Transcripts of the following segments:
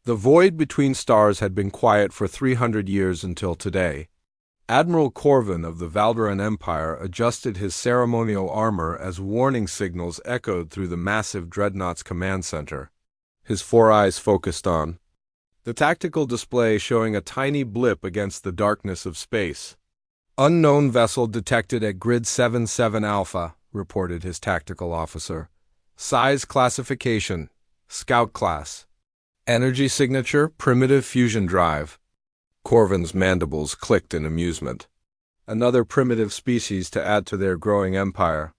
The void between stars had been quiet for 300 years until today. Admiral Corvin of the Valderan Empire adjusted his ceremonial armor as warning signals echoed through the massive dreadnought's command center. His four eyes focused on the tactical display, showing a tiny blip against the darkness of space. "Unknown vessel detected at Grid 77 Alpha," reported his tactical officer. "Size classification, Scout class. Energy signature, primitive fusion drive." Corvin's mandibles clicked in amusement. Another primitive species to add to their growing empire.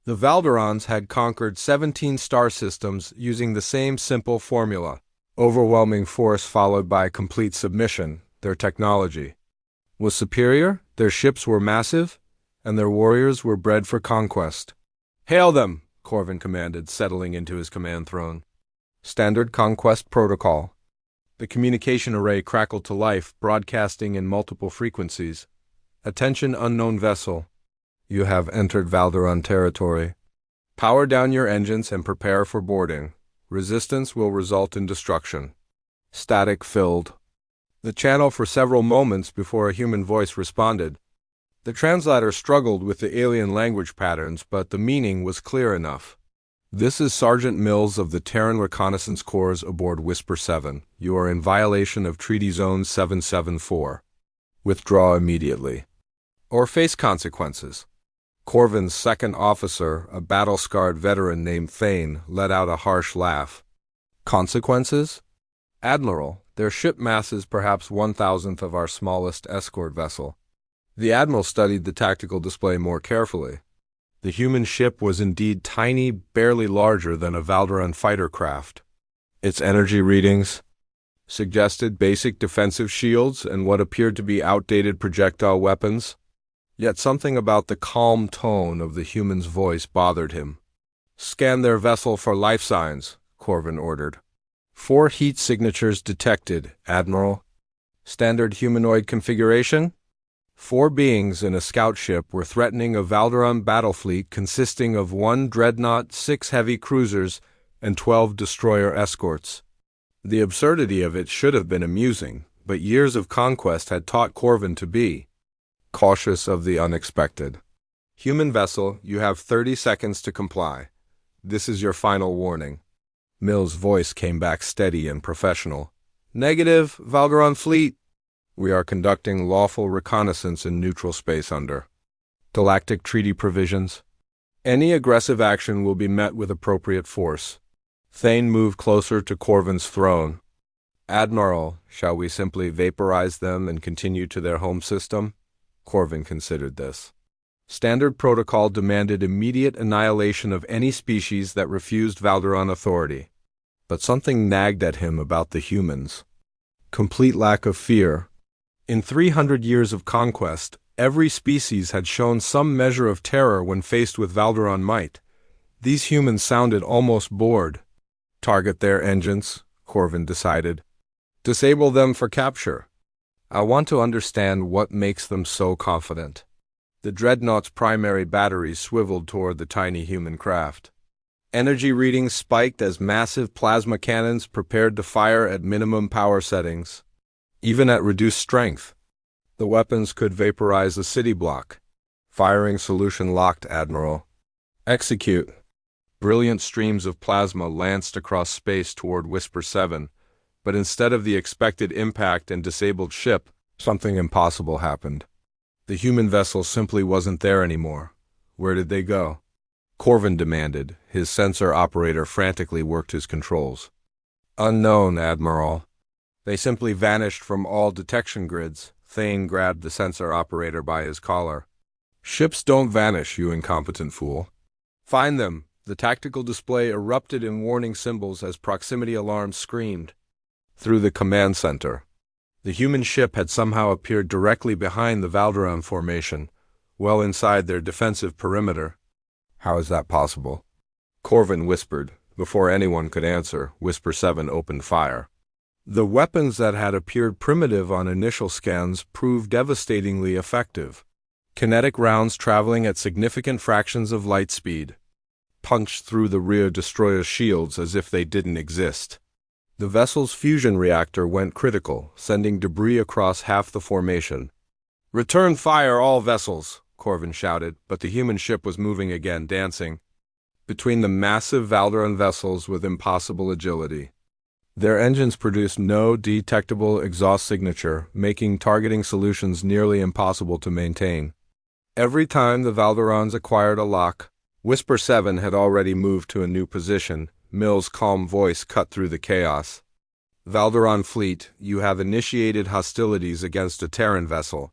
The Valderans had conquered 17 star systems using the same simple formula. Overwhelming force followed by complete submission. Their technology was superior, their ships were massive, and their warriors were bred for conquest. "Hail them!" Corvin commanded, settling into his command throne. Standard conquest protocol. The communication array crackled to life, broadcasting in multiple frequencies. "Attention, unknown vessel. You have entered Valderan territory. Power down your engines and prepare for boarding. Resistance will result in destruction." Static filled the channel for several moments before a human voice responded. The translator struggled with the alien language patterns, but the meaning was clear enough. "This is Sergeant Mills of the Terran Reconnaissance Corps aboard Whisper 7. You are in violation of Treaty Zone 774. Withdraw immediately, or face consequences." Corvin's second officer, a battle-scarred veteran named Thane, let out a harsh laugh. "Consequences? Admiral, their ship mass is perhaps 1,000th of our smallest escort vessel." The Admiral studied the tactical display more carefully. The human ship was indeed tiny, barely larger than a Valderan fighter craft. Its energy readings suggested basic defensive shields and what appeared to be outdated projectile weapons. Yet something about the calm tone of the human's voice bothered him. "Scan their vessel for life signs," Corvin ordered. "4 heat signatures detected, Admiral." "Standard humanoid configuration?" 4 beings in a scout ship were threatening a Valderan battle fleet consisting of 1 dreadnought, 6 heavy cruisers, and 12 destroyer escorts. The absurdity of it should have been amusing, but years of conquest had taught Corvin to be cautious of the unexpected. "Human vessel, you have 30 seconds to comply. This is your final warning." Mill's voice came back steady and professional. "Negative, Valderan fleet. We are conducting lawful reconnaissance in neutral space under Galactic Treaty provisions. Any aggressive action will be met with appropriate force." Thane moved closer to Corvin's throne. "Admiral, shall we simply vaporize them and continue to their home system?" Corvin considered this. Standard protocol demanded immediate annihilation of any species that refused Valderan authority. But something nagged at him about the humans. Complete lack of fear. In 300 years of conquest, every species had shown some measure of terror when faced with Valderan might. These humans sounded almost bored. "Target their engines," Corvin decided. "Disable them for capture. I want to understand what makes them so confident." The dreadnought's primary batteries swiveled toward the tiny human craft. Energy readings spiked as massive plasma cannons prepared to fire at minimum power settings. Even at reduced strength, the weapons could vaporize a city block. "Firing solution locked, Admiral." "Execute." Brilliant streams of plasma lanced across space toward Whisper 7, but instead of the expected impact and disabled ship, something impossible happened. The human vessel simply wasn't there anymore. Where did they go? Corvin demanded. His sensor operator frantically worked his controls. "Unknown, Admiral. They simply vanished from all detection grids." Thane grabbed the sensor operator by his collar. "Ships don't vanish, you incompetent fool. Find them." The tactical display erupted in warning symbols as proximity alarms screamed through the command center. The human ship had somehow appeared directly behind the Valderan formation, well inside their defensive perimeter. "How is that possible?" Corvin whispered. Before anyone could answer, Whisper 7 opened fire. The weapons that had appeared primitive on initial scans proved devastatingly effective. Kinetic rounds traveling at significant fractions of light speed punched through the rear destroyer shields as if they didn't exist. The vessel's fusion reactor went critical, sending debris across half the formation. "Return fire, all vessels!" Corvin shouted, but the human ship was moving again, dancing between the massive Valderan vessels with impossible agility. Their engines produced no detectable exhaust signature, making targeting solutions nearly impossible to maintain. Every time the Valderans acquired a lock, Whisper 7 had already moved to a new position. Mill's calm voice cut through the chaos. "Valderan fleet, you have initiated hostilities against a Terran vessel.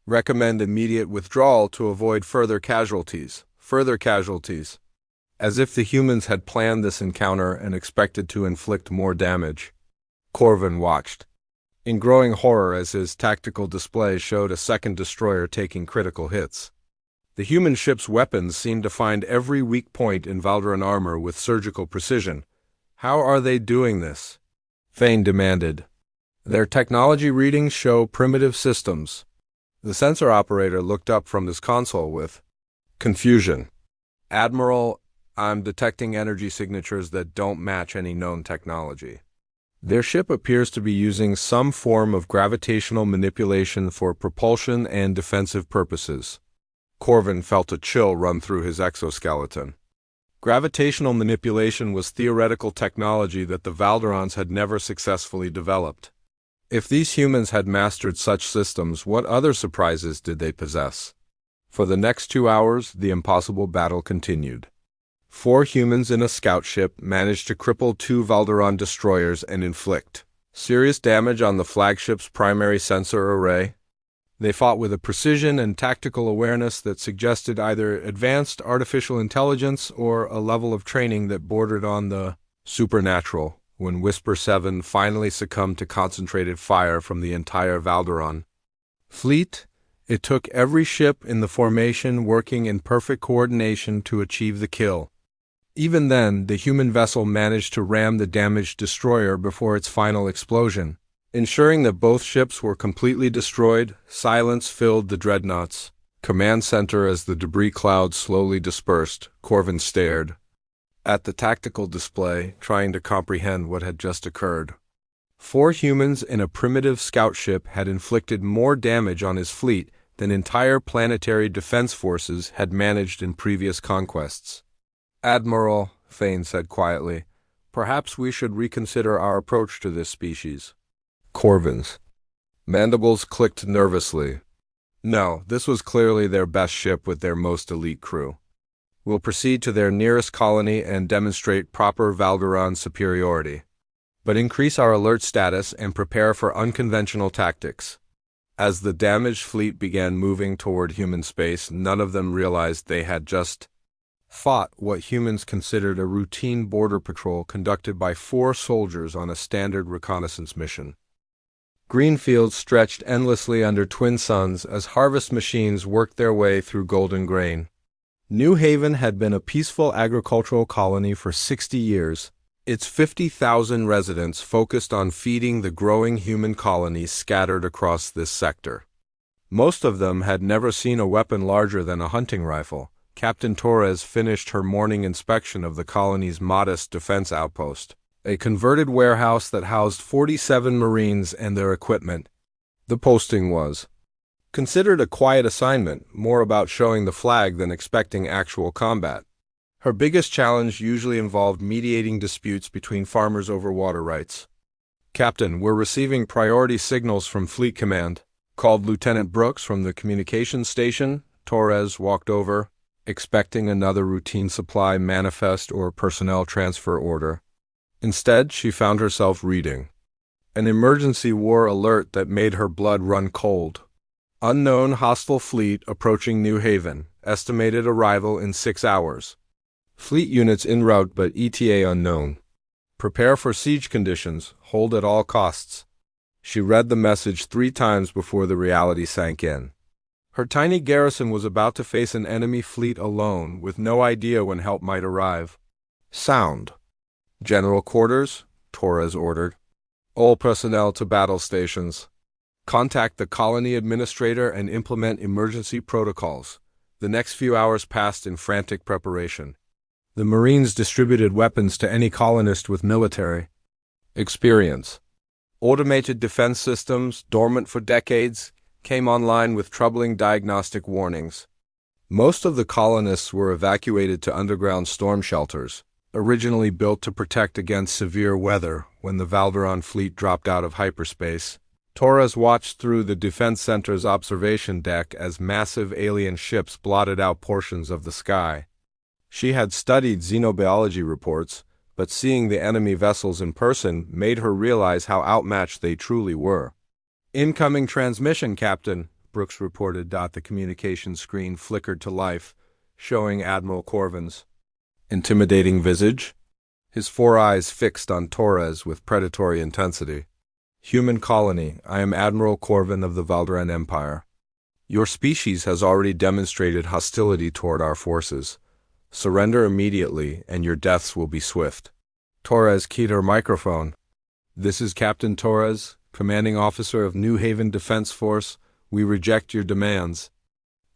Recommend immediate withdrawal to avoid further casualties." Further casualties. As if the humans had planned this encounter and expected to inflict more damage. Corvin watched in growing horror as his tactical display showed a second destroyer taking critical hits. The human ship's weapons seemed to find every weak point in Valderan armor with surgical precision. "How are they doing this?" Thane demanded. "Their technology readings show primitive systems." The sensor operator looked up from his console with confusion. "Admiral, I'm detecting energy signatures that don't match any known technology. Their ship appears to be using some form of gravitational manipulation for propulsion and defensive purposes." Corvin felt a chill run through his exoskeleton. Gravitational manipulation was theoretical technology that the Valderans had never successfully developed. If these humans had mastered such systems, what other surprises did they possess? For the next 2 hours, the impossible battle continued. 4 humans in a scout ship managed to cripple 2 Valderan destroyers and inflict serious damage on the flagship's primary sensor array. They fought with a precision and tactical awareness that suggested either advanced artificial intelligence or a level of training that bordered on the supernatural. When Whisper 7 finally succumbed to concentrated fire from the entire Valderan fleet, it took every ship in the formation working in perfect coordination to achieve the kill. Even then, the human vessel managed to ram the damaged destroyer before its final explosion. Ensuring that both ships were completely destroyed, silence filled the dreadnought's command center as the debris cloud slowly dispersed. Corvin stared at the tactical display, trying to comprehend what had just occurred. 4 humans in a primitive scout ship had inflicted more damage on his fleet than entire planetary defense forces had managed in previous conquests. "Admiral," Thane said quietly, "perhaps we should reconsider our approach to this species." Corvin's mandibles clicked nervously. No, this was clearly their best ship with their most elite crew. "We'll proceed to their nearest colony and demonstrate proper Valderan superiority. But increase our alert status and prepare for unconventional tactics." As the damaged fleet began moving toward human space, none of them realized they had just fought what humans considered a routine border patrol conducted by 4 soldiers on a standard reconnaissance mission. Green fields stretched endlessly under twin suns as harvest machines worked their way through golden grain. New Haven had been a peaceful agricultural colony for 60 years. Its 50,000 residents focused on feeding the growing human colonies scattered across this sector. Most of them had never seen a weapon larger than a hunting rifle. Captain Torres finished her morning inspection of the colony's modest defense outpost, a converted warehouse that housed 47 Marines and their equipment. The posting was considered a quiet assignment, more about showing the flag than expecting actual combat. Her biggest challenge usually involved mediating disputes between farmers over water rights. "Captain, we're receiving priority signals from Fleet Command," called Lieutenant Brooks from the communications station. Torres walked over, expecting another routine supply manifest or personnel transfer order. Instead, she found herself reading an emergency war alert that made her blood run cold. "Unknown hostile fleet approaching New Haven. Estimated arrival in 6 hours. Fleet units en route but ETA unknown. Prepare for siege conditions. Hold at all costs." She read the message 3 times before the reality sank in. Her tiny garrison was about to face an enemy fleet alone, with no idea when help might arrive. "Sound. General quarters," Torres ordered. "All personnel to battle stations. Contact the colony administrator and implement emergency protocols." The next few hours passed in frantic preparation. The Marines distributed weapons to any colonist with military Experience. Automated defense systems, dormant for decades, came online with troubling diagnostic warnings. Most of the colonists were evacuated to underground storm shelters, originally built to protect against severe weather when the Valderon fleet dropped out of hyperspace. Torres watched through the defense center's observation deck as massive alien ships blotted out portions of the sky. She had studied xenobiology reports, but seeing the enemy vessels in person made her realize how outmatched they truly were. "Incoming transmission, Captain," Brooks reported. The communication screen flickered to life, showing Admiral Corvin's intimidating visage, his four eyes fixed on Torres with predatory intensity. "Human colony, I am Admiral Corvin of the Valderan Empire. Your species has already demonstrated hostility toward our forces. Surrender immediately, and your deaths will be swift." Torres keyed her microphone. "This is Captain Torres, commanding officer of New Haven Defense Force. We reject your demands.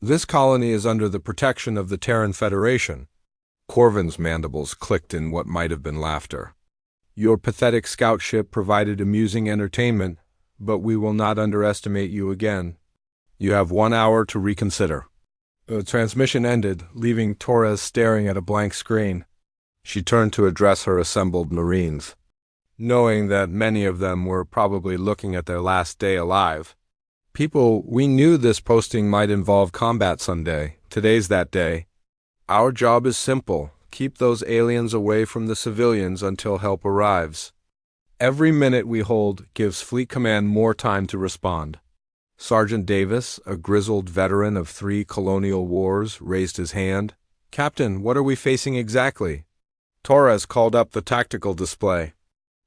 This colony is under the protection of the Terran Federation." Corvin's mandibles clicked in what might have been laughter. "Your pathetic scout ship provided amusing entertainment, but we will not underestimate you again. You have 1 hour to reconsider." The transmission ended, leaving Torres staring at a blank screen. She turned to address her assembled Marines, knowing that many of them were probably looking at their last day alive. "People, we knew this posting might involve combat someday. Today's that day. Our job is simple. Keep those aliens away from the civilians until help arrives. Every minute we hold gives Fleet Command more time to respond." Sergeant Davis, a grizzled veteran of 3 colonial wars, raised his hand. "Captain, what are we facing exactly?" Torres called up the tactical display.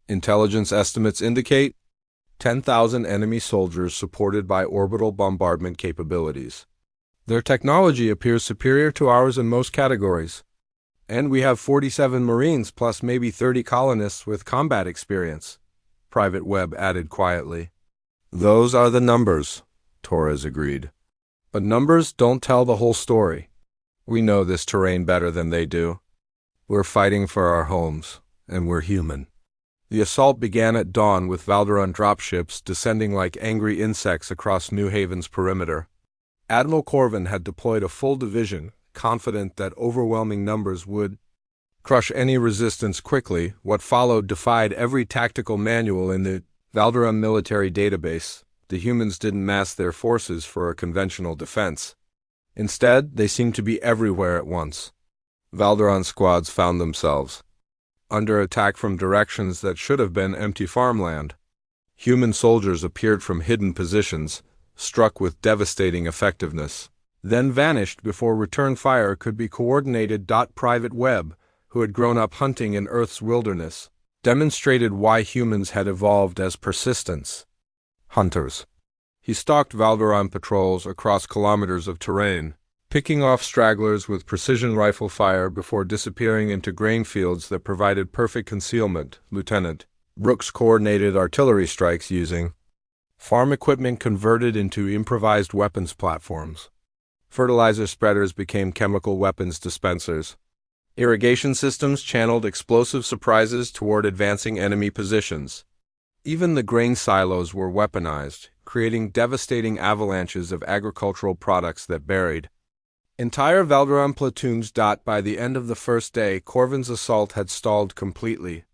"Intelligence estimates indicate 10,000 enemy soldiers supported by orbital bombardment capabilities. Their technology appears superior to ours in most categories. And we have 47 Marines plus maybe 30 colonists with combat experience," Private Webb added quietly. "Those are the numbers," Torres agreed. "But numbers don't tell the whole story. We know this terrain better than they do. We're fighting for our homes, and we're human." The assault began at dawn with Valderon dropships descending like angry insects across New Haven's perimeter. Admiral Corvin had deployed a full division, confident that overwhelming numbers would crush any resistance quickly. What followed defied every tactical manual in the Valderon military database. The humans didn't mass their forces for a conventional defense. Instead, they seemed to be everywhere at once. Valderon squads found themselves under attack from directions that should have been empty farmland. Human soldiers appeared from hidden positions, struck with devastating effectiveness, then vanished before return fire could be coordinated. Private Webb, who had grown up hunting in Earth's wilderness, demonstrated why humans had evolved as persistence hunters. He stalked Valderon patrols across kilometers of terrain, picking off stragglers with precision rifle fire before disappearing into grain fields that provided perfect concealment. Lieutenant Brooks coordinated artillery strikes using farm equipment converted into improvised weapons platforms. Fertilizer spreaders became chemical weapons dispensers. Irrigation systems channeled explosive surprises toward advancing enemy positions. Even the grain silos were weaponized, creating devastating avalanches of agricultural products that buried entire Valderon platoons. By the end of the first day, Corvin's assault had stalled completely.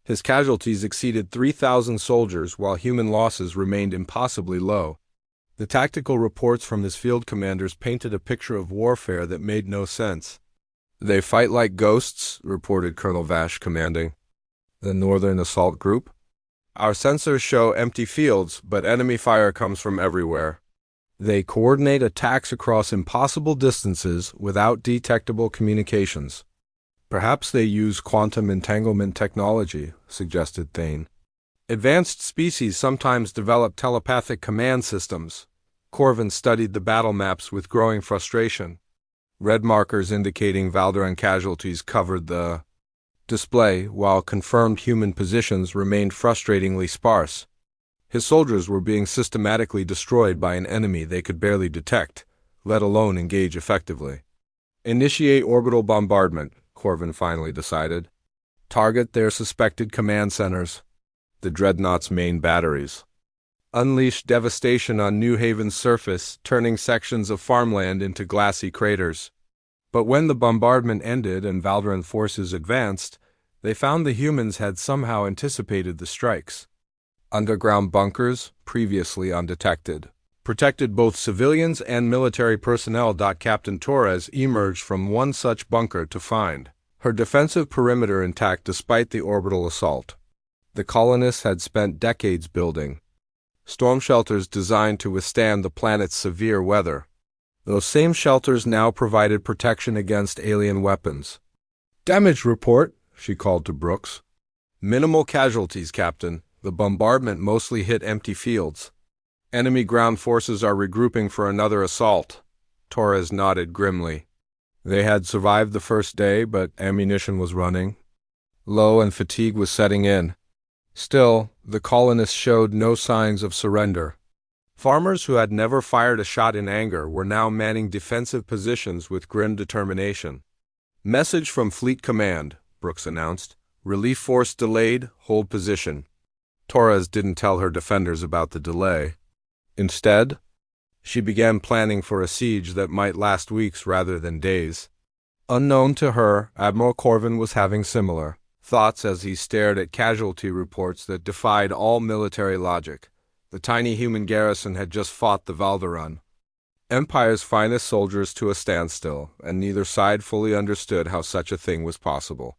His casualties exceeded 3,000 soldiers, while human losses remained impossibly low. The tactical reports from his field commanders painted a picture of warfare that made no sense. "They fight like ghosts," reported Colonel Vash, commanding the Northern Assault Group. "Our sensors show empty fields, but enemy fire comes from everywhere. They coordinate attacks across impossible distances without detectable communications." "Perhaps they use quantum entanglement technology," suggested Thane. "Advanced species sometimes develop telepathic command systems." Corvin studied the battle maps with growing frustration. Red markers indicating Valderon casualties covered the display, while confirmed human positions remained frustratingly sparse. His soldiers were being systematically destroyed by an enemy they could barely detect, let alone engage effectively. "Initiate orbital bombardment," Corvin finally decided. "Target their suspected command centers." the dreadnought's main batteries, unleashed devastation on New Haven's surface, turning sections of farmland into glassy craters. But when the bombardment ended and Valdaran forces advanced, they found the humans had somehow anticipated the strikes. Underground bunkers, previously undetected, protected both civilians and military personnel. Captain Torres emerged from one such bunker to find her defensive perimeter intact despite the orbital assault. The colonists had spent decades building storm shelters designed to withstand the planet's severe weather. Those same shelters now provided protection against alien weapons. "Damage report," she called to Brooks. "Minimal casualties, Captain. The bombardment mostly hit empty fields. Enemy ground forces are regrouping for another assault." Torres nodded grimly. They had survived the first day, but ammunition was running low and fatigue was setting in. Still, the colonists showed no signs of surrender. Farmers who had never fired a shot in anger were now manning defensive positions with grim determination. "Message from Fleet Command," Brooks announced. "Relief force delayed, hold position." Torres didn't tell her defenders about the delay. Instead, she began planning for a siege that might last weeks rather than days. Unknown to her, Admiral Corvin was having similar thoughts as he stared at casualty reports that defied all military logic. The tiny human garrison had just fought the Valdaran, Empire's finest soldiers, to a standstill, and neither side fully understood how such a thing was possible.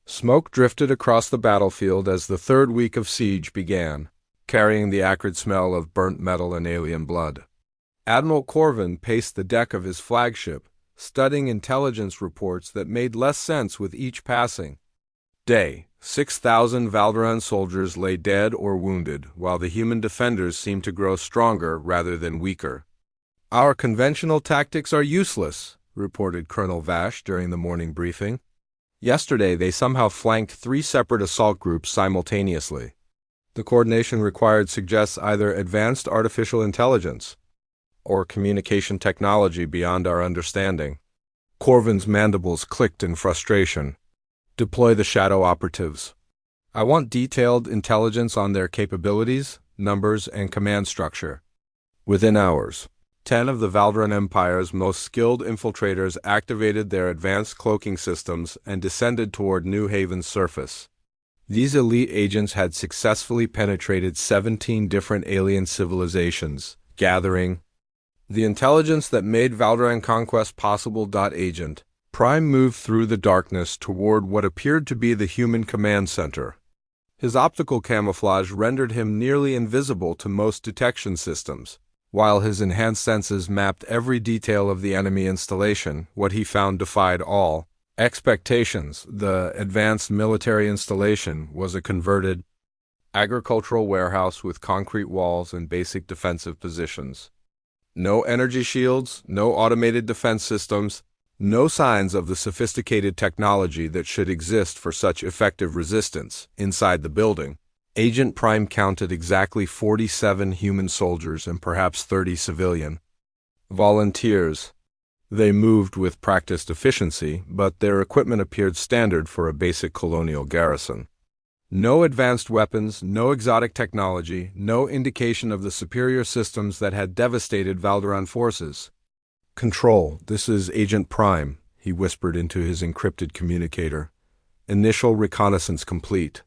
Smoke drifted across the battlefield as the third week of siege began, carrying the acrid smell of burnt metal and alien blood. Admiral Corvin paced the deck of his flagship, studying intelligence reports that made less sense with each passing day. 6,000 Valdaran soldiers lay dead or wounded, while the human defenders seemed to grow stronger rather than weaker. "Our conventional tactics are useless," reported Colonel Vash during the morning briefing. "Yesterday they somehow flanked 3 separate assault groups simultaneously. The coordination required suggests either advanced artificial intelligence or communication technology beyond our understanding." Corvin's mandibles clicked in frustration. "Deploy the shadow operatives. I want detailed intelligence on their capabilities, numbers, and command structure." Within hours, 10 of the Valdaran Empire's most skilled infiltrators activated their advanced cloaking systems and descended toward New Haven's surface. These elite agents had successfully penetrated 17 different alien civilizations, gathering the intelligence that made Valdaran conquest possible. Agent Prime moved through the darkness toward what appeared to be the human command center. His optical camouflage rendered him nearly invisible to most detection systems. While his enhanced senses mapped every detail of the enemy installation, what he found defied all expectations. The advanced military installation was a converted agricultural warehouse with concrete walls and basic defensive positions. No energy shields, no automated defense systems, no signs of the sophisticated technology that should exist for such effective resistance. Inside the building, Agent Prime counted exactly 47 human soldiers and perhaps 30 civilian volunteers. They moved with practiced efficiency, but their equipment appeared standard for a basic colonial garrison. No advanced weapons, no exotic technology, no indication of the superior systems that had devastated Valdaran forces. "Control, this is Agent Prime," he whispered into his encrypted communicator. "Initial reconnaissance complete.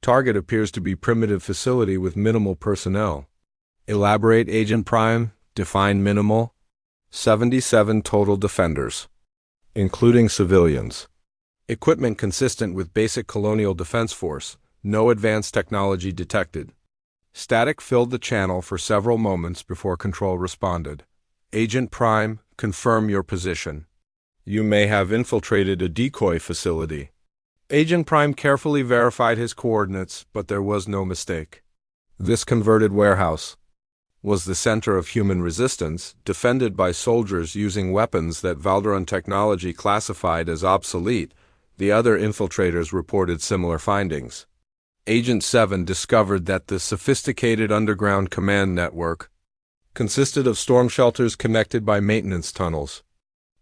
Target appears to be primitive facility with minimal personnel." "Elaborate, Agent Prime. Define minimal." 77 total defenders, including civilians. Equipment consistent with basic colonial defense force. No advanced technology detected. Static filled the channel for several moments before Control responded. "Agent Prime, confirm your position. You may have infiltrated a decoy facility." Agent Prime carefully verified his coordinates, but there was no mistake. This converted warehouse was the center of human resistance, defended by soldiers using weapons that Valdaran technology classified as obsolete. The other infiltrators reported similar findings. Agent 7 discovered that the sophisticated underground command network consisted of storm shelters connected by maintenance tunnels.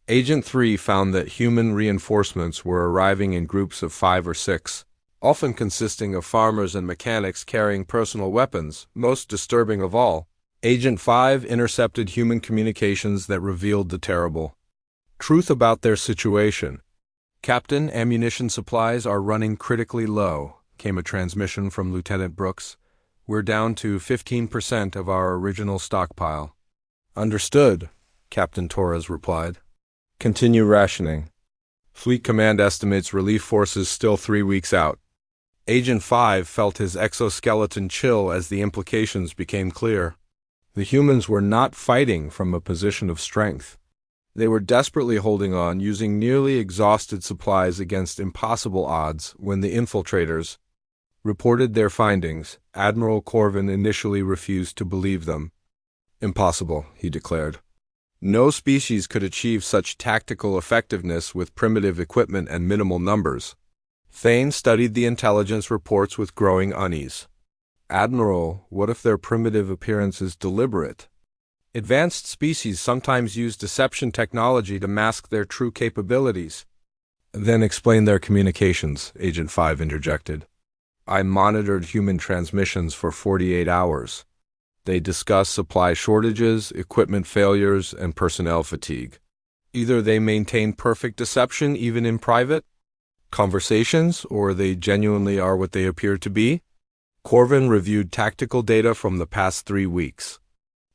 Agent 3 found that human reinforcements were arriving in groups of 5 or 6. often consisting of farmers and mechanics carrying personal weapons. Most disturbing of all, Agent 5 intercepted human communications that revealed the terrible truth about their situation. "Captain, ammunition supplies are running critically low," came a transmission from Lieutenant Brooks. "We're down to 15% of our original stockpile." "Understood," Captain Torres replied. "Continue rationing. Fleet Command estimates relief forces still 3 weeks out." Agent 5 felt his exoskeleton chill as the implications became clear. The humans were not fighting from a position of strength. They were desperately holding on, using nearly exhausted supplies against impossible odds. When the infiltrators reported their findings, Admiral Corvin initially refused to believe them. "Impossible," he declared. "No species could achieve such tactical effectiveness with primitive equipment and minimal numbers." Thane studied the intelligence reports with growing unease. "Admiral, what if their primitive appearance is deliberate? Advanced species sometimes use deception technology to mask their true capabilities." "Then explain their communications," Agent 5 interjected. "I monitored human transmissions for 48 hours. They discuss supply shortages, equipment failures, and personnel fatigue. Either they maintain perfect deception even in private conversations, or they genuinely are what they appear to be." Corvin reviewed tactical data from the past 3 weeks.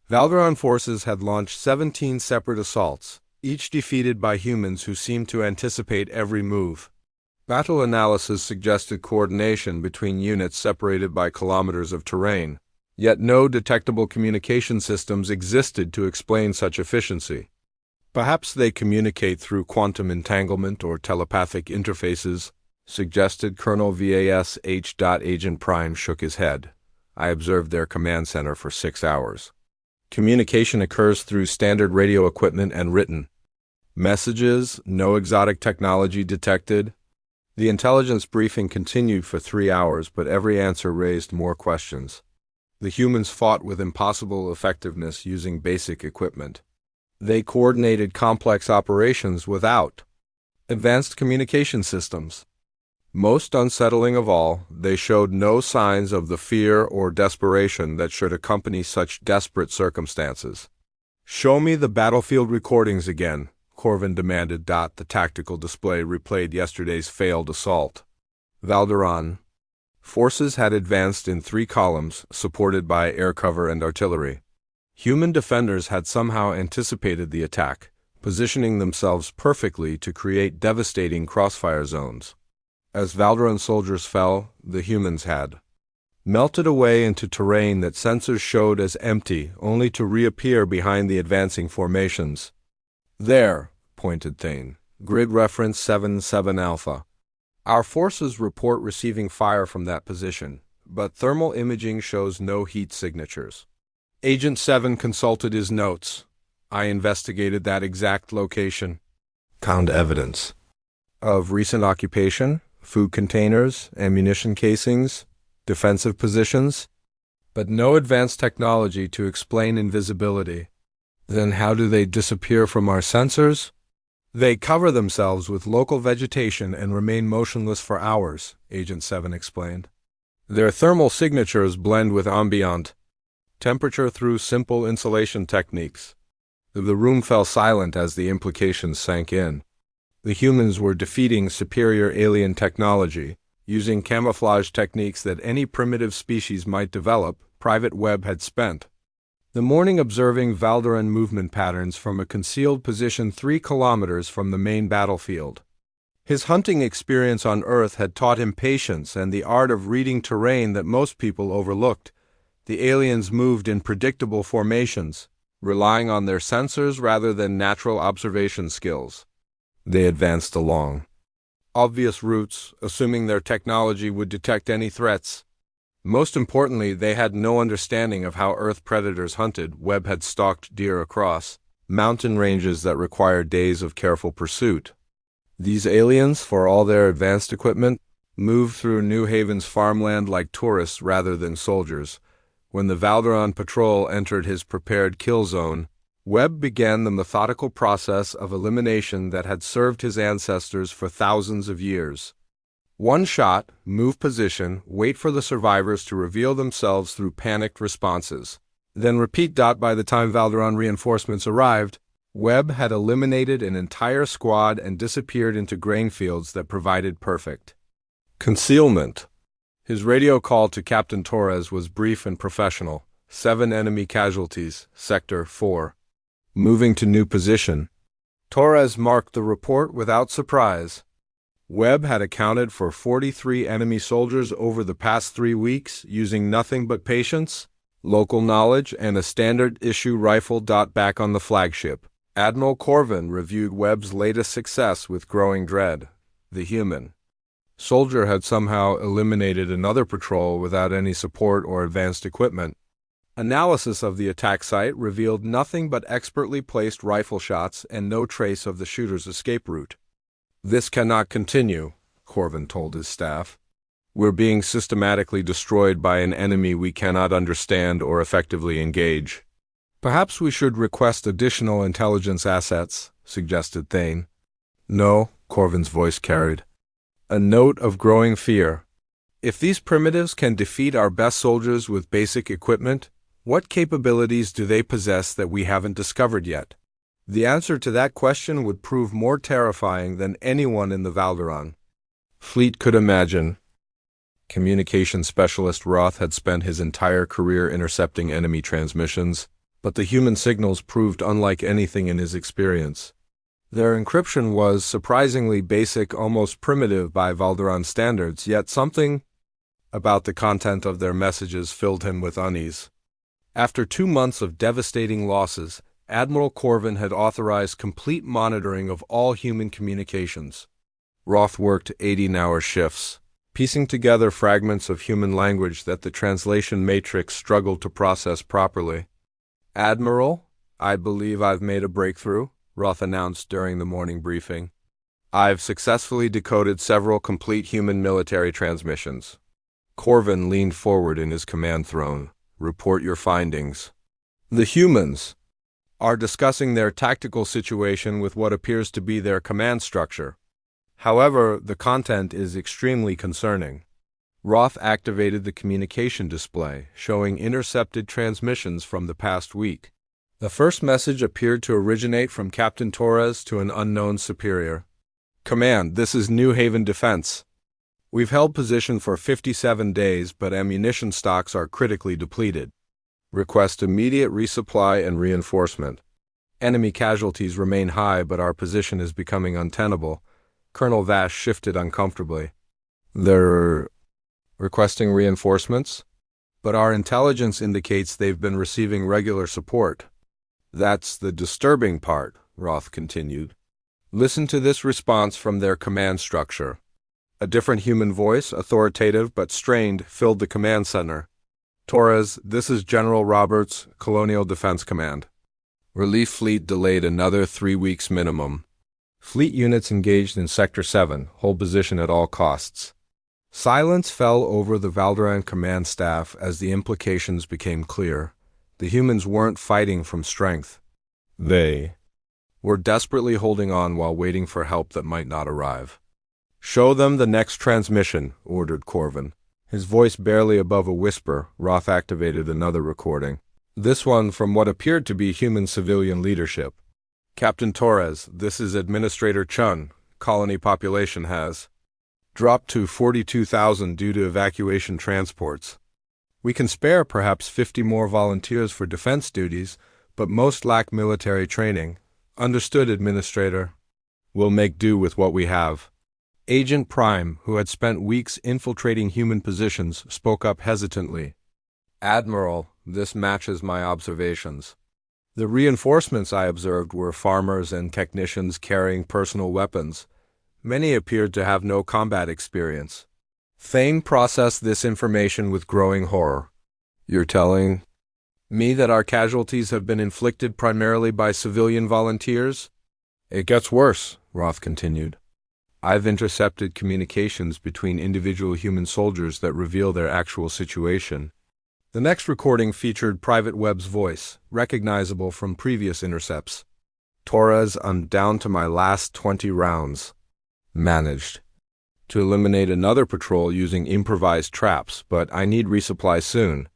Valderon forces had launched 17 separate assaults, each defeated by humans who seemed to anticipate every move. Battle analysis suggested coordination between units separated by kilometers of terrain, yet no detectable communication systems existed to explain such efficiency. "Perhaps they communicate through quantum entanglement or telepathic interfaces," suggested Colonel VAS H. Agent Prime shook his head. "I observed their command center for 6 hours. Communication occurs through standard radio equipment and written messages, no exotic technology detected." The intelligence briefing continued for 3 hours, but every answer raised more questions. The humans fought with impossible effectiveness using basic equipment. They coordinated complex operations without advanced communication systems. Most unsettling of all, they showed no signs of the fear or desperation that should accompany such desperate circumstances. "Show me the battlefield recordings again," Corvin demanded. The tactical display replayed yesterday's failed assault. Valderon. Forces had advanced in 3 columns, supported by air cover and artillery. Human defenders had somehow anticipated the attack, positioning themselves perfectly to create devastating crossfire zones. As Valderon soldiers fell, the humans had melted away into terrain that sensors showed as empty, only to reappear behind the advancing formations. "There," pointed Thane. "Grid reference 77 Alpha. Our forces report receiving fire from that position, but thermal imaging shows no heat signatures." Agent 7 consulted his notes. "I investigated that exact location. Found evidence of recent occupation, food containers, ammunition casings, defensive positions, but no advanced technology to explain invisibility." "Then how do they disappear from our sensors?" "They cover themselves with local vegetation and remain motionless for hours," Agent 7 explained. "Their thermal signatures blend with ambient temperature through simple insulation techniques." The room fell silent as the implications sank in. The humans were defeating superior alien technology, using camouflage techniques that any primitive species might develop. Private Webb had spent the morning observing Valderon movement patterns from a concealed position 3 kilometers from the main battlefield. His hunting experience on Earth had taught him patience and the art of reading terrain that most people overlooked. The aliens moved in predictable formations, relying on their sensors rather than natural observation skills. They advanced along obvious routes, assuming their technology would detect any threats. Most importantly, they had no understanding of how Earth predators hunted. Webb had stalked deer across mountain ranges that required days of careful pursuit. These aliens, for all their advanced equipment, moved through New Haven's farmland like tourists rather than soldiers. When the Valderon patrol entered his prepared kill zone, Webb began the methodical process of elimination that had served his ancestors for thousands of years. One shot, move position, wait for the survivors to reveal themselves through panicked responses. Then repeat. By the time Valderon reinforcements arrived, Webb had eliminated an entire squad and disappeared into grain fields that provided perfect concealment. His radio call to Captain Torres was brief and professional. 7 enemy casualties, Sector 4. Moving to new position. Torres marked the report without surprise. Webb had accounted for 43 enemy soldiers over the past 3 weeks using nothing but patience, local knowledge, and a standard-issue rifle. Back on the flagship, Admiral Corvin reviewed Webb's latest success with growing dread. The human soldier had somehow eliminated another patrol without any support or advanced equipment. Analysis of the attack site revealed nothing but expertly placed rifle shots and no trace of the shooter's escape route. "This cannot continue," Corvin told his staff. "We're being systematically destroyed by an enemy we cannot understand or effectively engage." "Perhaps we should request additional intelligence assets," suggested Thane. "No," Corvin's voice carried a note of growing fear. "If these primitives can defeat our best soldiers with basic equipment, what capabilities do they possess that we haven't discovered yet? The answer to that question would prove more terrifying than anyone in the Valderon fleet could imagine." Communication specialist Roth had spent his entire career intercepting enemy transmissions, but the human signals proved unlike anything in his experience. Their encryption was surprisingly basic, almost primitive by Valderon standards, yet something about the content of their messages filled him with unease. After 2 months of devastating losses, Admiral Corvin had authorized complete monitoring of all human communications. Roth worked 18-hour shifts, piecing together fragments of human language that the translation matrix struggled to process properly. "Admiral, I believe I've made a breakthrough," Roth announced during the morning briefing. "I've successfully decoded several complete human military transmissions." Corvin leaned forward in his command throne. "Report your findings." "The humans are discussing their tactical situation with what appears to be their command structure. However, the content is extremely concerning." Roth activated the communication display, showing intercepted transmissions from the past week. The first message appeared to originate from Captain Torres to an unknown superior. "Command, this is New Haven Defense. We've held position for 57 days, but ammunition stocks are critically depleted. Request immediate resupply and reinforcement. Enemy casualties remain high, but our position is becoming untenable." Colonel Vash shifted uncomfortably. "They're requesting reinforcements? But our intelligence indicates they've been receiving regular support." "That's the disturbing part," Roth continued. "Listen to this response from their command structure." A different human voice, authoritative but strained, filled the command center. "Torres, this is General Roberts, Colonial Defense Command. Relief fleet delayed another 3 weeks minimum. Fleet units engaged in Sector 7, hold position at all costs." Silence fell over the Valderan command staff as the implications became clear. The humans weren't fighting from strength. They were desperately holding on while waiting for help that might not arrive. "Show them the next transmission," ordered Corvin. His voice barely above a whisper, Roth activated another recording. This one from what appeared to be human civilian leadership. "Captain Torres, this is Administrator Chun. Colony population has dropped to 42,000 due to evacuation transports. We can spare perhaps 50 more volunteers for defense duties, but most lack military training." "Understood, Administrator. We'll make do with what we have." Agent Prime, who had spent weeks infiltrating human positions, spoke up hesitantly. "Admiral, this matches my observations. The reinforcements I observed were farmers and technicians carrying personal weapons. Many appeared to have no combat experience." Thane processed this information with growing horror. "You're telling me that our casualties have been inflicted primarily by civilian volunteers?" "It gets worse," Roth continued. "I've intercepted communications between individual human soldiers that reveal their actual situation." The next recording featured Private Webb's voice, recognizable from previous intercepts. "Torres, I'm down to my last 20 rounds. Managed to eliminate another patrol using improvised traps, but I need resupply soon.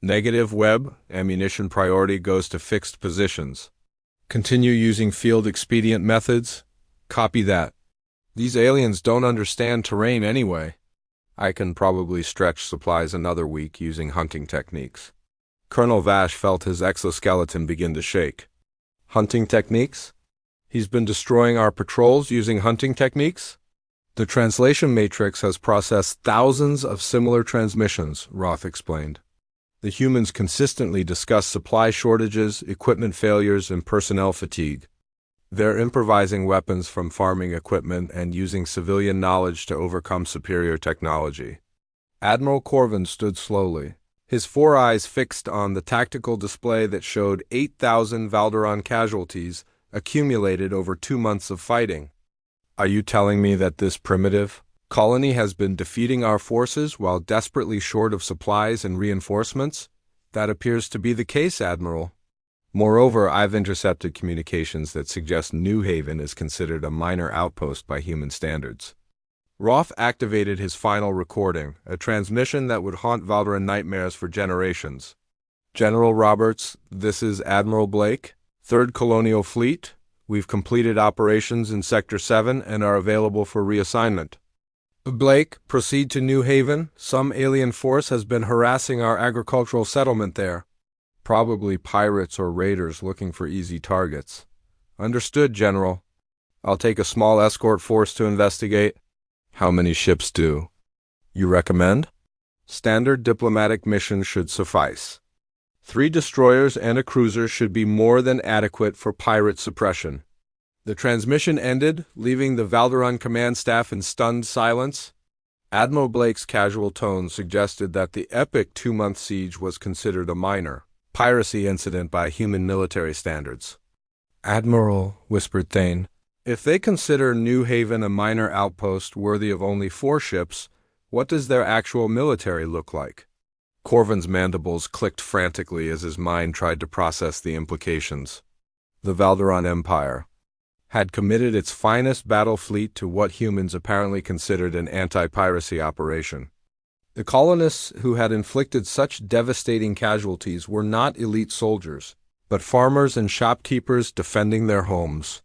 Negative web, ammunition priority goes to fixed positions. Continue using field expedient methods? Copy that. These aliens don't understand terrain anyway. I can probably stretch supplies another week using hunting techniques. Colonel Vash felt his exoskeleton begin to shake. Hunting techniques? He's been destroying our patrols using hunting techniques? The translation matrix has processed thousands of similar transmissions, Roth explained. The humans consistently discuss supply shortages, equipment failures, and personnel fatigue. They're improvising weapons from farming equipment and using civilian knowledge to overcome superior technology. Admiral Corvin stood slowly, his four eyes fixed on the tactical display that showed 8,000 Valderon casualties accumulated over 2 months of fighting. Are you telling me that this primitive colony has been defeating our forces while desperately short of supplies and reinforcements? That appears to be the case, Admiral. Moreover, I've intercepted communications that suggest New Haven is considered a minor outpost by human standards. Roth activated his final recording, a transmission that would haunt Valderan nightmares for generations. General Roberts, this is Admiral Blake, 3rd Colonial Fleet. We've completed operations in Sector 7 and are available for reassignment. Blake, proceed to New Haven. Some alien force has been harassing our agricultural settlement there. Probably pirates or raiders looking for easy targets. Understood, General. I'll take a small escort force to investigate. How many ships do you recommend? Standard diplomatic mission should suffice. 3 destroyers and a cruiser should be more than adequate for pirate suppression. The transmission ended, leaving the Valderon command staff in stunned silence. Admiral Blake's casual tone suggested that the epic 2-month siege was considered a minor piracy incident by human military standards. Admiral, whispered Thane, if they consider New Haven a minor outpost worthy of only 4 ships, what does their actual military look like? Corvin's mandibles clicked frantically as his mind tried to process the implications. The Valderon Empire had committed its finest battle fleet to what humans apparently considered an anti-piracy operation. The colonists who had inflicted such devastating casualties were not elite soldiers, but farmers and shopkeepers defending their homes.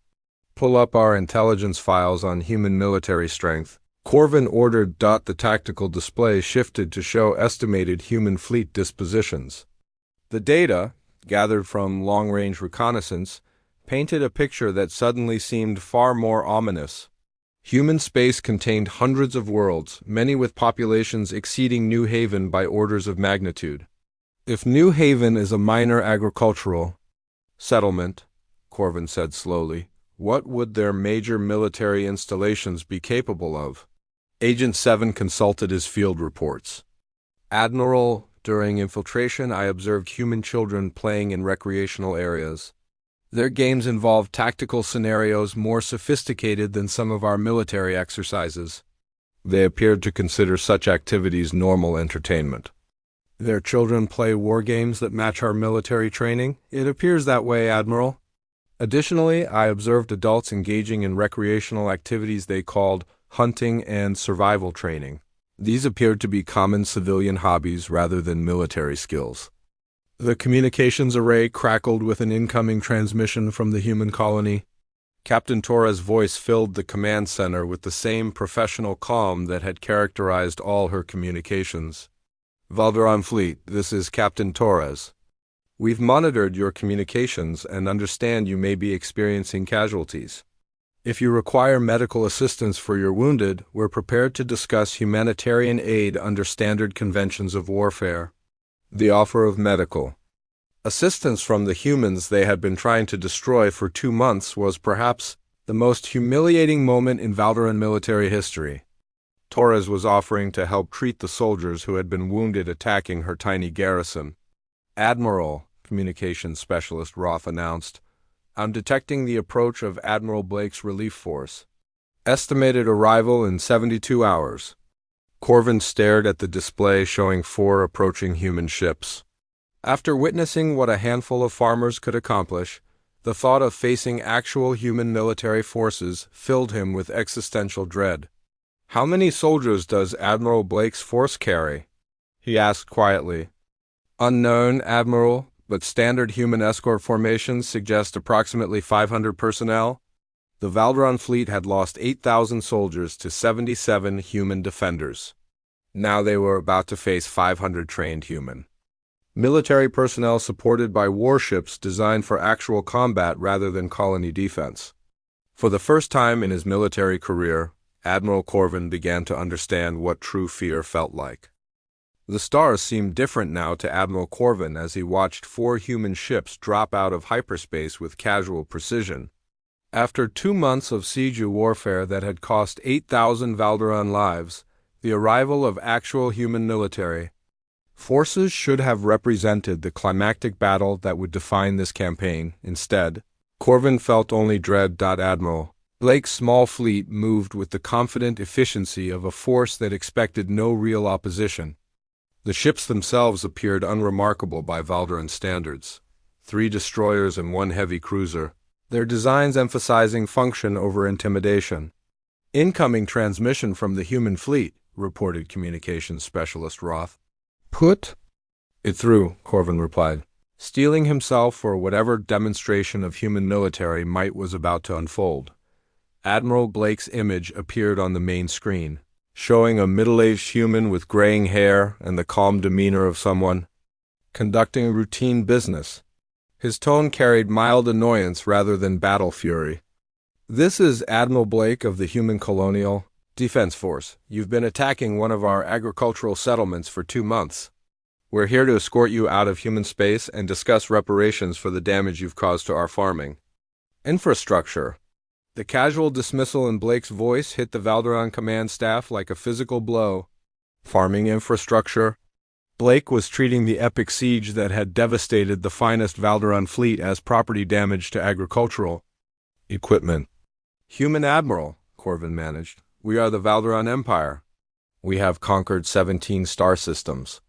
Pull up our intelligence files on human military strength. Corvin ordered. The tactical display shifted to show estimated human fleet dispositions. The data, gathered from long-range reconnaissance, painted a picture that suddenly seemed far more ominous. Human space contained hundreds of worlds, many with populations exceeding New Haven by orders of magnitude. If New Haven is a minor agricultural settlement, Corvin said slowly, what would their major military installations be capable of? Agent 7 consulted his field reports. Admiral, during infiltration I observed human children playing in recreational areas. Their games involve tactical scenarios more sophisticated than some of our military exercises. They appeared to consider such activities normal entertainment. Their children play war games that match our military training? It appears that way, Admiral. Additionally, I observed adults engaging in recreational activities they called hunting and survival training. These appeared to be common civilian hobbies rather than military skills. The communications array crackled with an incoming transmission from the human colony. Captain Torres' voice filled the command center with the same professional calm that had characterized all her communications. Valderon Fleet, this is Captain Torres. We've monitored your communications and understand you may be experiencing casualties. If you require medical assistance for your wounded, we're prepared to discuss humanitarian aid under standard conventions of warfare. The offer of medical assistance from the humans they had been trying to destroy for 2 months was perhaps the most humiliating moment in Valderan military history. Torres was offering to help treat the soldiers who had been wounded attacking her tiny garrison. Admiral, Communications Specialist Roth announced, I'm detecting the approach of Admiral Blake's relief force. Estimated arrival in 72 hours. Corvin stared at the display showing 4 approaching human ships. After witnessing what a handful of farmers could accomplish, the thought of facing actual human military forces filled him with existential dread. How many soldiers does Admiral Blake's force carry? He asked quietly. Unknown, Admiral, but standard human escort formations suggest approximately 500 personnel. The Valderon fleet had lost 8,000 soldiers to 77 human defenders. Now they were about to face 500 trained human military personnel supported by warships designed for actual combat rather than colony defense. For the first time in his military career, Admiral Corvin began to understand what true fear felt like. The stars seemed different now to Admiral Corvin as he watched 4 human ships drop out of hyperspace with casual precision. After 2 months of siege warfare that had cost 8,000 Valderon lives, the arrival of actual human military forces should have represented the climactic battle that would define this campaign. Instead, Corvin felt only dread. Admiral Blake's small fleet moved with the confident efficiency of a force that expected no real opposition. The ships themselves appeared unremarkable by Valderon standards. 3 destroyers and 1 heavy cruiser, their designs emphasizing function over intimidation. Incoming transmission from the human fleet, reported communications specialist Roth. Put it through, Corvin replied, steeling himself for whatever demonstration of human military might was about to unfold. Admiral Blake's image appeared on the main screen, showing a middle-aged human with graying hair and the calm demeanor of someone conducting routine business. His tone carried mild annoyance rather than battle fury. This is Admiral Blake of the Human Colonial Defense Force. You've been attacking one of our agricultural settlements for 2 months. We're here to escort you out of human space and discuss reparations for the damage you've caused to our farming infrastructure. The casual dismissal in Blake's voice hit the Valderon command staff like a physical blow. Farming infrastructure? Blake was treating the epic siege that had devastated the finest Valderon fleet as property damage to agricultural equipment. Human Admiral, Corvin managed. We are the Valderon Empire. We have conquered 17 star systems.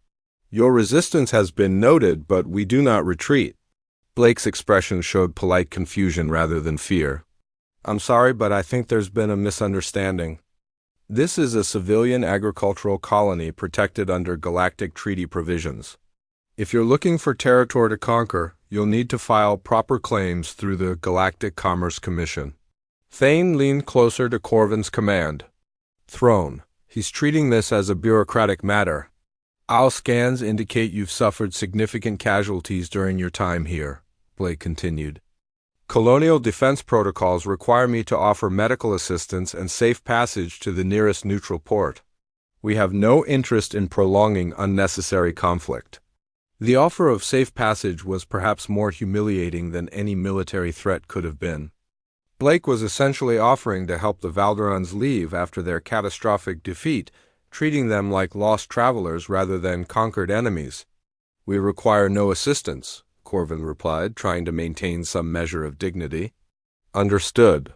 Your resistance has been noted, but we do not retreat. Blake's expression showed polite confusion rather than fear. I'm sorry, but I think there's been a misunderstanding. This is a civilian agricultural colony protected under galactic treaty provisions. If you're looking for territory to conquer, you'll need to file proper claims through the Galactic Commerce Commission. Thane leaned closer to Corvin's command. Throne. He's treating this as a bureaucratic matter. Our scans indicate you've suffered significant casualties during your time here, Blake continued. Colonial defense protocols require me to offer medical assistance and safe passage to the nearest neutral port. We have no interest in prolonging unnecessary conflict. The offer of safe passage was perhaps more humiliating than any military threat could have been. Blake was essentially offering to help the Valderons leave after their catastrophic defeat, treating them like lost travelers rather than conquered enemies. We require no assistance, Corvin replied, trying to maintain some measure of dignity. Understood.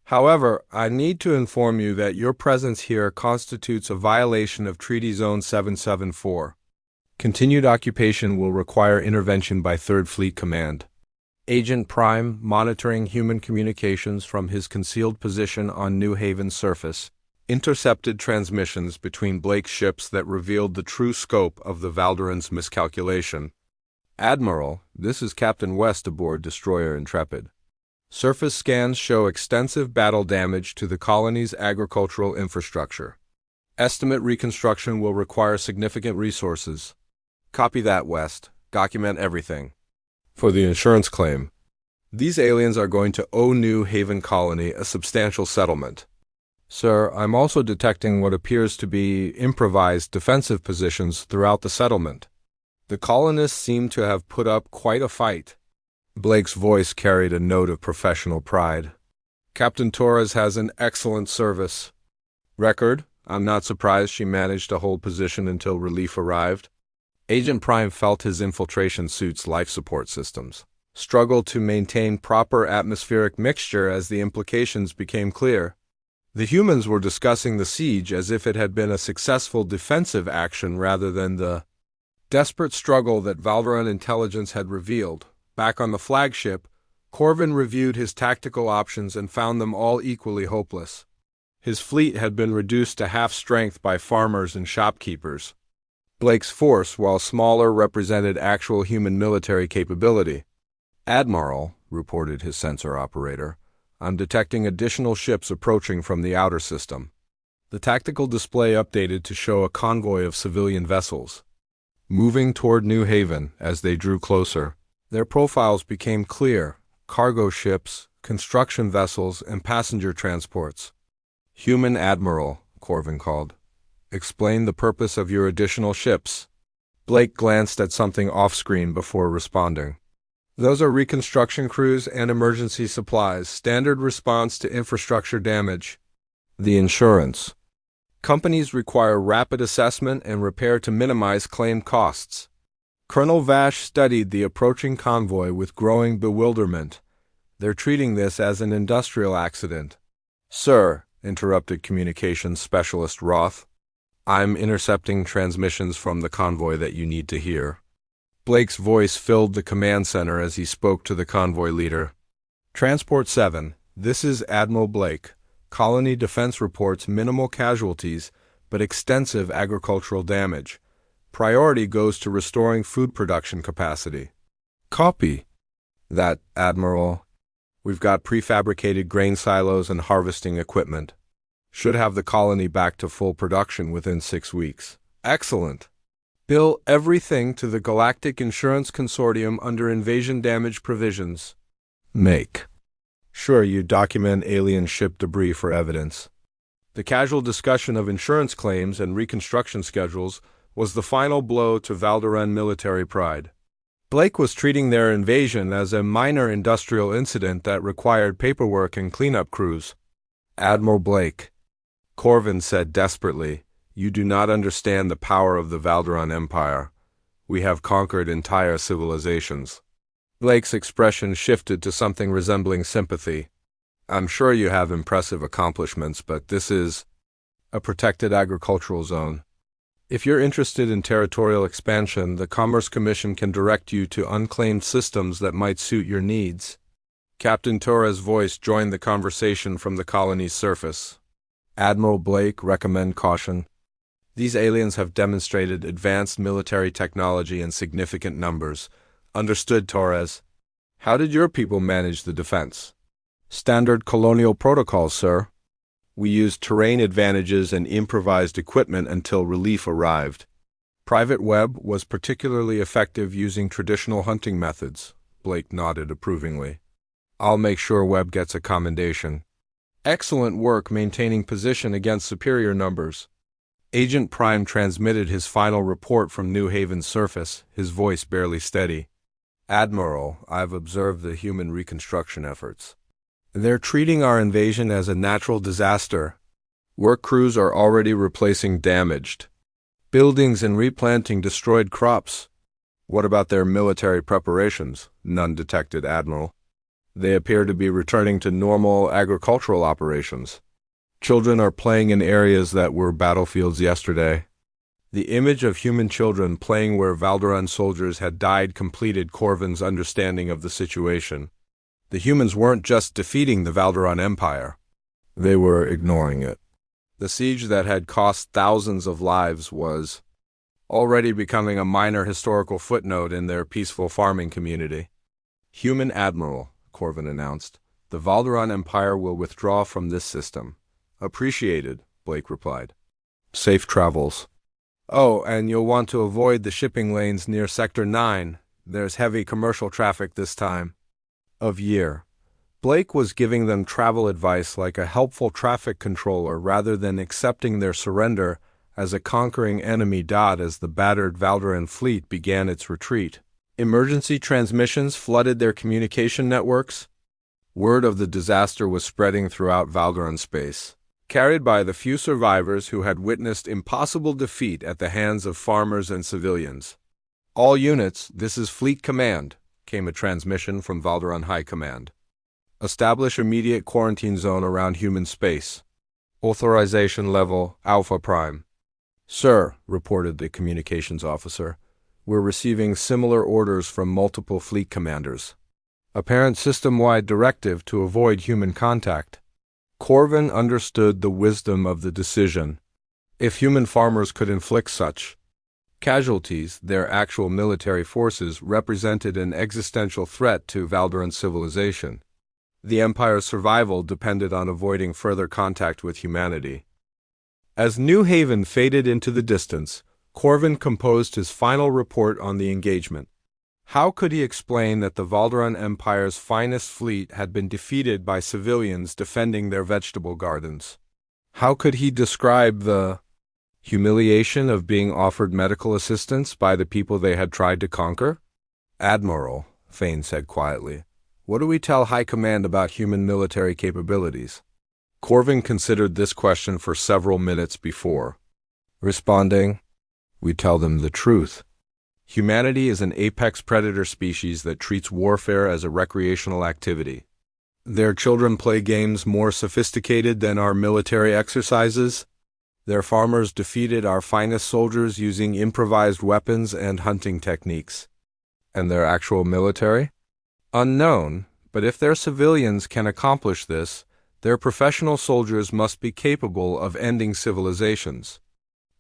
However, I need to inform you that your presence here constitutes a violation of Treaty Zone 774. Continued occupation will require intervention by 3rd Fleet Command. Agent Prime, monitoring human communications from his concealed position on New Haven's surface, intercepted transmissions between Blake's ships that revealed the true scope of the Valderons' miscalculation. Admiral, this is Captain West aboard destroyer Intrepid. Surface scans show extensive battle damage to the colony's agricultural infrastructure. Estimate reconstruction will require significant resources. Copy that, West. Document everything. For the insurance claim, these aliens are going to owe New Haven Colony a substantial settlement. Sir, I'm also detecting what appears to be improvised defensive positions throughout the settlement. The colonists seem to have put up quite a fight. Blake's voice carried a note of professional pride. Captain Torres has an excellent service record. I'm not surprised she managed to hold position until relief arrived. Agent Prime felt his infiltration suit's life support systems struggled to maintain proper atmospheric mixture as the implications became clear. The humans were discussing the siege as if it had been a successful defensive action rather than the desperate struggle that Valderon intelligence had revealed. Back on the flagship, Corvin reviewed his tactical options and found them all equally hopeless. His fleet had been reduced to half strength by farmers and shopkeepers. Blake's force, while smaller, represented actual human military capability. "Admiral," reported his sensor operator, "I'm detecting additional ships approaching from the outer system." The tactical display updated to show a convoy of civilian vessels moving toward New Haven. As they drew closer, their profiles became clear: cargo ships, construction vessels, and passenger transports. "Human Admiral," Corvin called. "Explain the purpose of your additional ships." Blake glanced at something off-screen before responding. "Those are reconstruction crews and emergency supplies, standard response to infrastructure damage." "The insurance." "Companies require rapid assessment and repair to minimize claimed costs." Colonel Vash studied the approaching convoy with growing bewilderment. "They're treating this as an industrial accident." "Sir," interrupted communications specialist Roth, "I'm intercepting transmissions from the convoy that you need to hear." Blake's voice filled the command center as he spoke to the convoy leader. "Transport 7, this is Admiral Blake. Colony defense reports minimal casualties, but extensive agricultural damage. Priority goes to restoring food production capacity." "Copy that, Admiral. We've got prefabricated grain silos and harvesting equipment. Should have the colony back to full production within 6 weeks." "Excellent. Bill everything to the Galactic Insurance Consortium under invasion damage provisions." "Make sure you document alien ship debris for evidence." The casual discussion of insurance claims and reconstruction schedules was the final blow to Valderan military pride. Blake was treating their invasion as a minor industrial incident that required paperwork and cleanup crews. "Admiral Blake," Corvin said desperately, "you do not understand the power of the Valderan Empire. We have conquered entire civilizations." Blake's expression shifted to something resembling sympathy. "I'm sure you have impressive accomplishments, but this is a protected agricultural zone. If you're interested in territorial expansion, the Commerce Commission can direct you to unclaimed systems that might suit your needs." Captain Torres' voice joined the conversation from the colony's surface. "Admiral Blake, recommend caution. These aliens have demonstrated advanced military technology in significant numbers." "Understood, Torres. How did your people manage the defense?" "Standard colonial protocols, sir. We used terrain advantages and improvised equipment until relief arrived." "Private Webb was particularly effective using traditional hunting methods." Blake nodded approvingly. "I'll make sure Webb gets a commendation. Excellent work maintaining position against superior numbers." Agent Prime transmitted his final report from New Haven's surface, his voice barely steady. "Admiral, I've observed the human reconstruction efforts. They're treating our invasion as a natural disaster. Work crews are already replacing damaged buildings and replanting destroyed crops." "What about their military preparations?" "None detected, Admiral. They appear to be returning to normal agricultural operations. Children are playing in areas that were battlefields yesterday." The image of human children playing where Valderan soldiers had died completed Corvin's understanding of the situation. The humans weren't just defeating the Valderan Empire. They were ignoring it. The siege that had cost thousands of lives was already becoming a minor historical footnote in their peaceful farming community. "Human Admiral," Corvin announced, "the Valderan Empire will withdraw from this system." "Appreciated," Blake replied. "Safe travels." "Oh, and you'll want to avoid the shipping lanes near Sector 9. There's heavy commercial traffic this time of year." Blake was giving them travel advice like a helpful traffic controller rather than accepting their surrender as a conquering enemy. As the battered Valderan fleet began its retreat, emergency transmissions flooded their communication networks. Word of the disaster was spreading throughout Valderan space, carried by the few survivors who had witnessed impossible defeat at the hands of farmers and civilians. "All units, this is Fleet Command," came a transmission from Valderan High Command. "Establish immediate quarantine zone around human space. Authorization level Alpha Prime." "Sir," reported the communications officer, "we're receiving similar orders from multiple fleet commanders. Apparent system-wide directive to avoid human contact." Corvin understood the wisdom of the decision. If human farmers could inflict such casualties, their actual military forces represented an existential threat to Valderan civilization. The Empire's survival depended on avoiding further contact with humanity. As New Haven faded into the distance, Corvin composed his final report on the engagement. How could he explain that the Valderan Empire's finest fleet had been defeated by civilians defending their vegetable gardens? How could he describe the humiliation of being offered medical assistance by the people they had tried to conquer? "Admiral," Fane said quietly, "what do we tell High Command about human military capabilities?" Corvin considered this question for several minutes before responding. "We tell them the truth. Humanity is an apex predator species that treats warfare as a recreational activity. Their children play games more sophisticated than our military exercises. Their farmers defeated our finest soldiers using improvised weapons and hunting techniques. And their actual military? Unknown, but if their civilians can accomplish this, their professional soldiers must be capable of ending civilizations."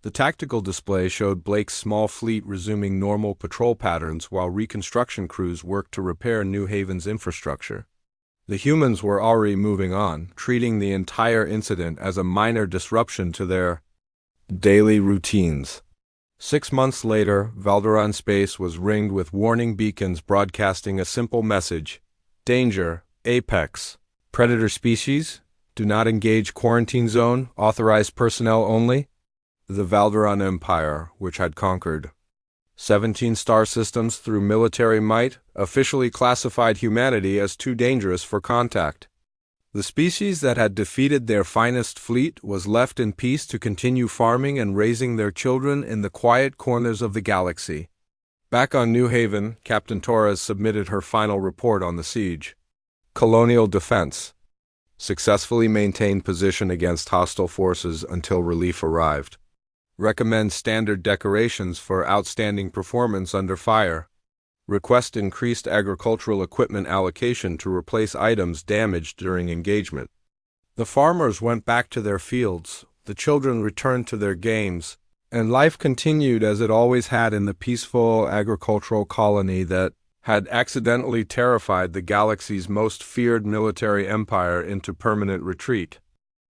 The tactical display showed Blake's small fleet resuming normal patrol patterns while reconstruction crews worked to repair New Haven's infrastructure. The humans were already moving on, treating the entire incident as a minor disruption to their daily routines. 6 months later, Valderan space was ringed with warning beacons broadcasting a simple message: "Danger, Apex. Predator species. Do not engage quarantine zone. Authorized personnel only." The Valderan Empire, which had conquered 17 star systems through military might, officially classified humanity as too dangerous for contact. The species that had defeated their finest fleet was left in peace to continue farming and raising their children in the quiet corners of the galaxy. Back on New Haven, Captain Torres submitted her final report on the siege. Colonial defense. Successfully maintained position against hostile forces until relief arrived. Recommend standard decorations for outstanding performance under fire. Request increased agricultural equipment allocation to replace items damaged during engagement. The farmers went back to their fields, the children returned to their games, and life continued as it always had in the peaceful agricultural colony that had accidentally terrified the galaxy's most feared military empire into permanent retreat.